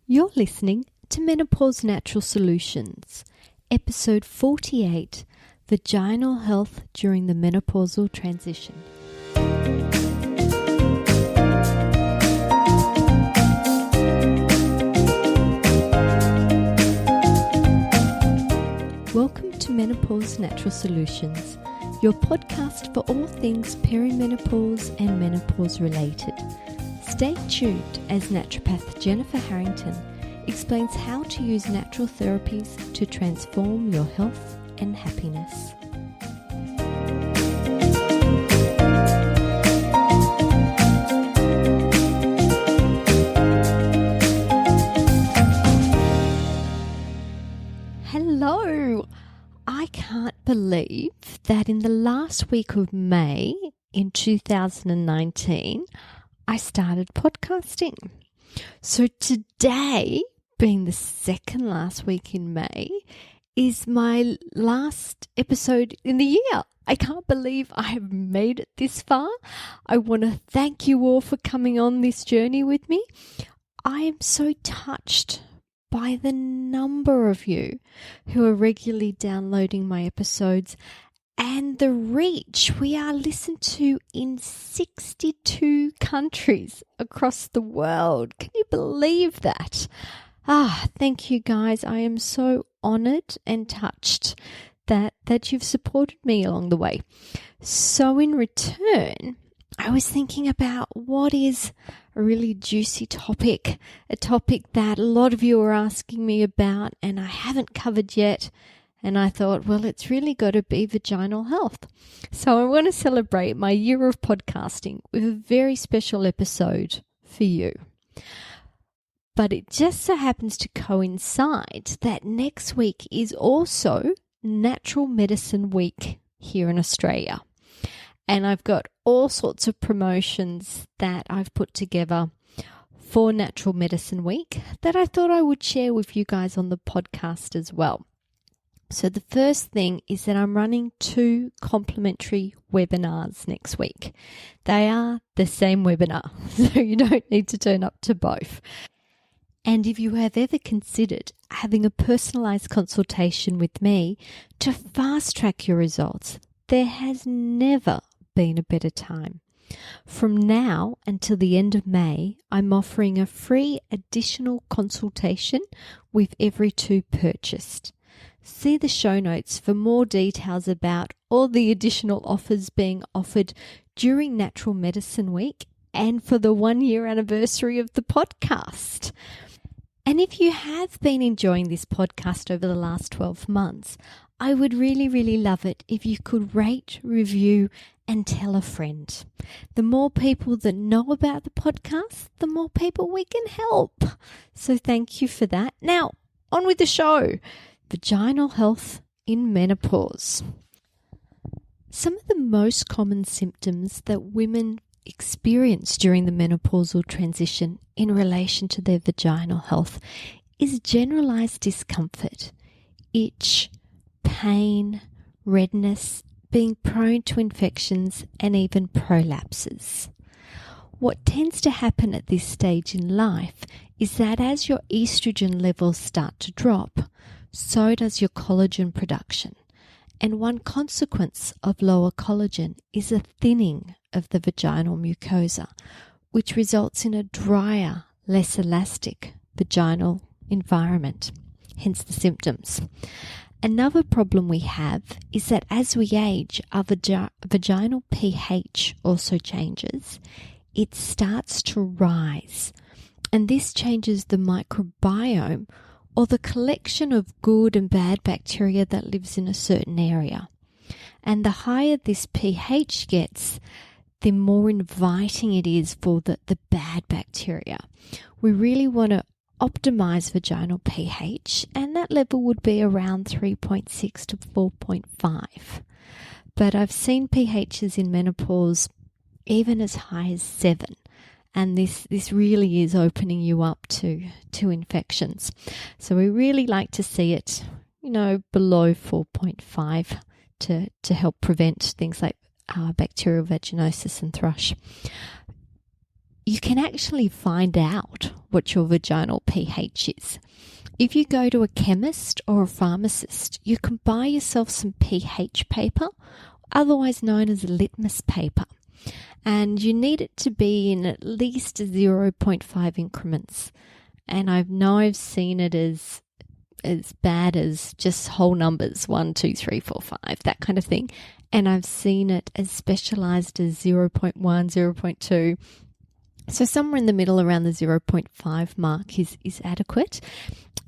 You're listening to Menopause Natural Solutions, episode 48, Vaginal Health during the Menopausal Transition. Welcome to Menopause Natural Solutions, your podcast for all things perimenopause and menopause related. Stay tuned as naturopath Jennifer Harrington explains how to use natural therapies to transform your health and happiness. Hello! I can't believe that in the last week of May in 2019, I started podcasting. So today, being the second last week in May, is my last episode in the year. I can't believe I have made it this far. I want to thank you all for coming on this journey with me. I am so touched by the number of you who are regularly downloading my episodes and the reach. We are listened to in 62 countries across the world. Can you believe that? Thank you guys. I am so honored and touched that you've supported me along the way. So in return, I was thinking about what is a really juicy topic, a topic that a lot of you are asking me about and I haven't covered yet. And I thought, well, it's really got to be vaginal health. So I want to celebrate my year of podcasting with a very special episode for you. But it just so happens to coincide that next week is also Natural Medicine Week here in Australia. And I've got all sorts of promotions that I've put together for Natural Medicine Week that I thought I would share with you guys on the podcast as well. So the first thing is that I'm running 2 complimentary webinars next week. They are the same webinar, so you don't need to turn up to both. And if you have ever considered having a personalized consultation with me to fast track your results, there has never been a better time. From now until the end of May, I'm offering a free additional consultation with every 2 purchased. See the show notes for more details about all the additional offers being offered during Natural Medicine Week and for the 1-year anniversary of the podcast. And if you have been enjoying this podcast over the last 12 months, I would really, really love it if you could rate, review, and tell a friend. The more people that know about the podcast, the more people we can help. So thank you for that. Now, on with the show. Vaginal health in menopause. Some of the most common symptoms that women experience during the menopausal transition in relation to their vaginal health is generalized discomfort, itch, pain, redness, being prone to infections, and even prolapses. What tends to happen at this stage in life is that as your estrogen levels start to drop, so does your collagen production. And one consequence of lower collagen is a thinning of the vaginal mucosa, which results in a drier, less elastic vaginal environment, hence the symptoms. Another problem we have is that as we age, our vaginal pH also changes. It starts to rise, and this changes the microbiome, or the collection of good and bad bacteria that lives in a certain area. And the higher this pH gets, the more inviting it is for the bad bacteria. We really want to optimize vaginal pH, and that level would be around 3.6 to 4.5. But I've seen pHs in menopause even as high as 7. And this really is opening you up to infections. So we really like to see it, below 4.5 to help prevent things like bacterial vaginosis and thrush. you can actually find out what your vaginal pH is. If you go to a chemist or a pharmacist, you can buy yourself some pH paper, otherwise known as litmus paper. And you need it to be in at least 0.5 increments. And I've seen it as bad as just whole numbers, 1, 2, 3, 4, 5, that kind of thing. And I've seen it as specialized as 0.1, 0.2. So somewhere in the middle around the 0.5 mark is adequate.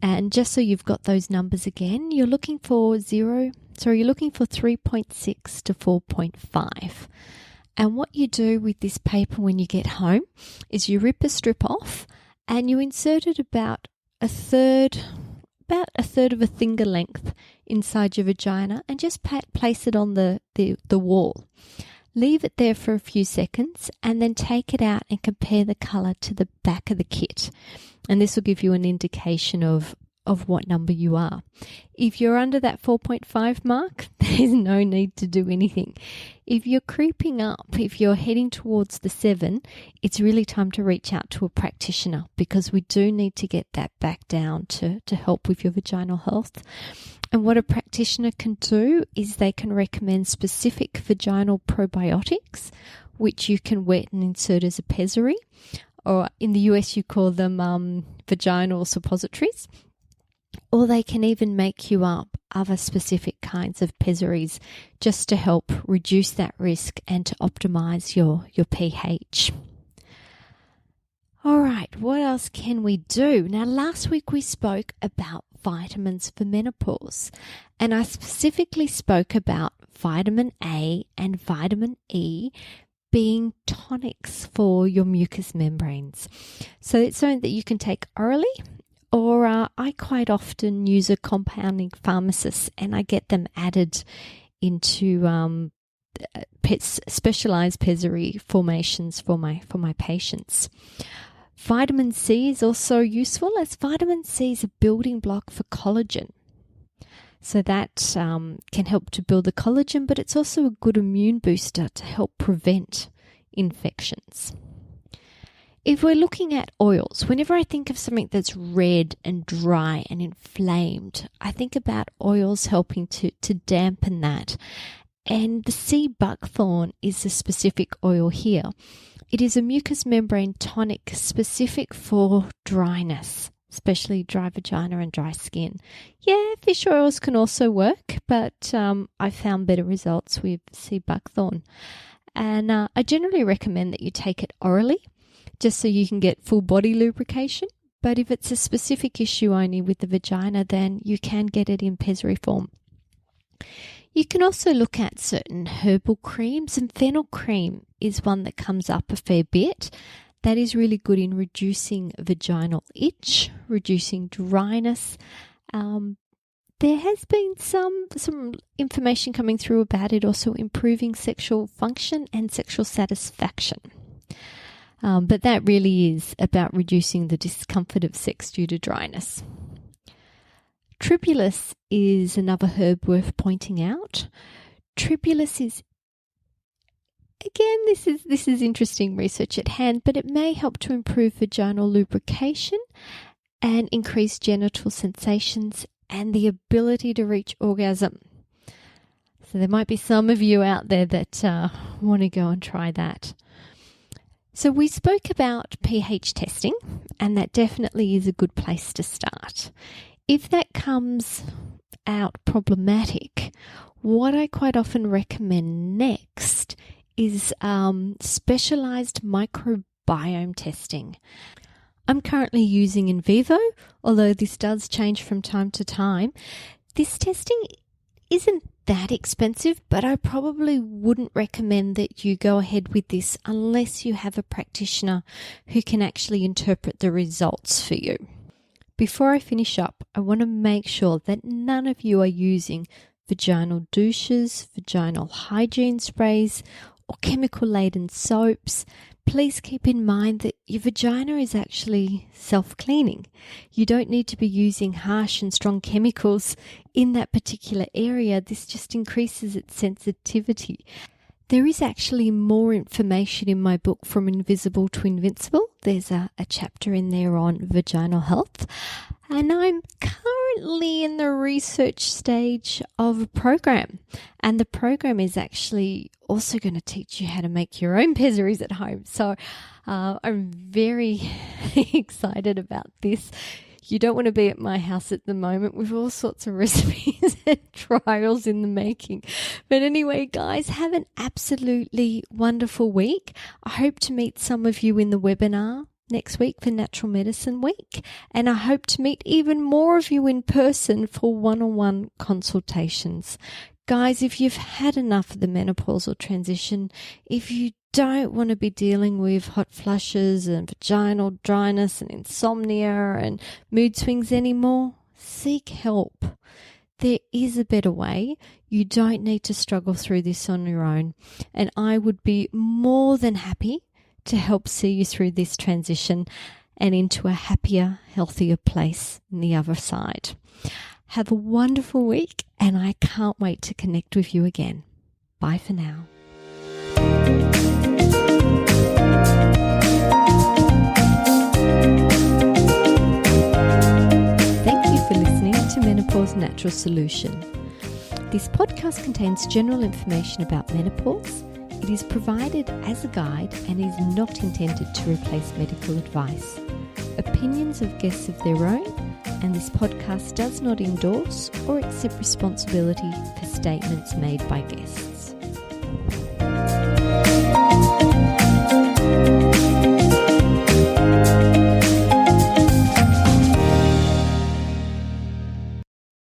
And just so you've got those numbers again, you're looking for 3.6 to 4.5. And what you do with this paper when you get home is you rip a strip off and you insert it about a third of a finger length inside your vagina and just place it on the wall. Leave it there for a few seconds and then take it out and compare the colour to the back of the kit. And this will give you an indication of what number you are. If you're under that 4.5 mark, there's no need to do anything. If you're creeping up, if you're heading towards the 7, it's really time to reach out to a practitioner because we do need to get that back down to help with your vaginal health. And what a practitioner can do is they can recommend specific vaginal probiotics, which you can wet and insert as a pessary, or in the US you call them vaginal suppositories, or they can even make you up other specific kinds of pessaries just to help reduce that risk and to optimize your pH. All right, what else can we do? Now, last week we spoke about vitamins for menopause, and I specifically spoke about vitamin A and vitamin E being tonics for your mucous membranes. So it's something that you can take orally, or I quite often use a compounding pharmacist and I get them added into specialized pessary formations for my patients. Vitamin C is also useful as vitamin C is a building block for collagen. So that can help to build the collagen, but it's also a good immune booster to help prevent infections. If we're looking at oils, whenever I think of something that's red and dry and inflamed, I think about oils helping to dampen that. And the sea buckthorn is a specific oil here. It is a mucous membrane tonic specific for dryness, especially dry vagina and dry skin. Yeah, fish oils can also work, but I found better results with sea buckthorn. And I generally recommend that you take it orally, just so you can get full body lubrication. But if it's a specific issue only with the vagina, then you can get it in pessary form. You can also look at certain herbal creams, and fennel cream is one that comes up a fair bit. That is really good in reducing vaginal itch, reducing dryness. There has been some information coming through about it also improving sexual function and sexual satisfaction. But that really is about reducing the discomfort of sex due to dryness. Tribulus is another herb worth pointing out. Tribulus is, again, this is interesting research at hand, but it may help to improve vaginal lubrication and increase genital sensations and the ability to reach orgasm. So there might be some of you out there that want to go and try that. So we spoke about pH testing, and that definitely is a good place to start. If that comes out problematic, what I quite often recommend next is specialized microbiome testing. I'm currently using In Vivo, although this does change from time to time. This testing isn't that expensive, but I probably wouldn't recommend that you go ahead with this unless you have a practitioner who can actually interpret the results for you. Before I finish up, I want to make sure that none of you are using vaginal douches, vaginal hygiene sprays, or chemical-laden soaps. Please keep in mind that your vagina is actually self-cleaning. You don't need to be using harsh and strong chemicals in that particular area. This just increases its sensitivity. There is actually more information in my book From Invisible to Invincible. There's a chapter in there on vaginal health. And I'm currently in the research stage of a program. And the program is actually also going to teach you how to make your own pessaries at home. So I'm very excited about this. You don't want to be at my house at the moment with all sorts of recipes and trials in the making. But anyway, guys, have an absolutely wonderful week. I hope to meet some of you in the webinar next week for Natural Medicine Week. And I hope to meet even more of you in person for one-on-one consultations. Guys, if you've had enough of the menopausal transition, if you don't want to be dealing with hot flushes and vaginal dryness and insomnia and mood swings anymore, seek help. There is a better way. You don't need to struggle through this on your own. And I would be more than happy to help see you through this transition and into a happier, healthier place on the other side. Have a wonderful week, and I can't wait to connect with you again. Bye for now. Thank you for listening to Menopause Natural Solution. This podcast contains general information about menopause. It is provided as a guide and is not intended to replace medical advice. Opinions of guests of their own, and this podcast does not endorse or accept responsibility for statements made by guests.